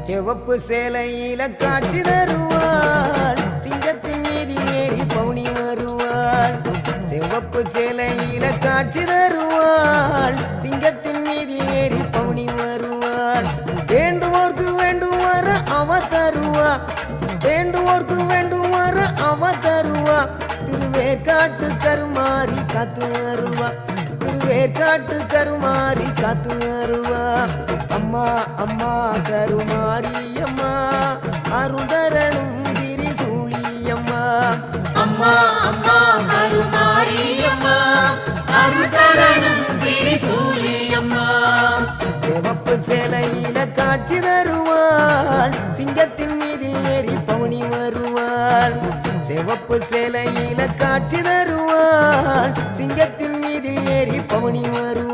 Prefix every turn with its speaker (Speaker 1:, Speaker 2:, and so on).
Speaker 1: சிவப்பு சேலையில காட்சி தருவாள் சிங்கத்தின் மீதில் ஏறி பவுனி வருவாள் சிவப்பு சேலையில காட்சி தருவாள் சிங்கத்தின் மீதில் ஏறி பவுனி வருவாள் வேண்டுவோர்க்கு வேண்டுவார அவ தருவா வேண்டுவோர்க்கு வேண்டுவார அவ தருவா திருவேற்காட்டு கருமாறி காத்து வருவா திருவேற்காட்டு கருமாறி காத்து வருவா அம்மா அம்மா கருமாரி அம்மா அருதரனும் திரிசூலியம்மா
Speaker 2: அம்மா அம்மா கருமாரி அம்மா அருதரனும் திரிசூலியம்மா
Speaker 1: சிவப்பு சேலையில காட்சி தருவாள் சிங்கத்தின் மீதில் ஏறி பவுனி வருவாள் சிவப்பு சேலையில காட்சி தருவாள் சிங்கத்தின் மீதில் ஏறி பவுனி வருவாள்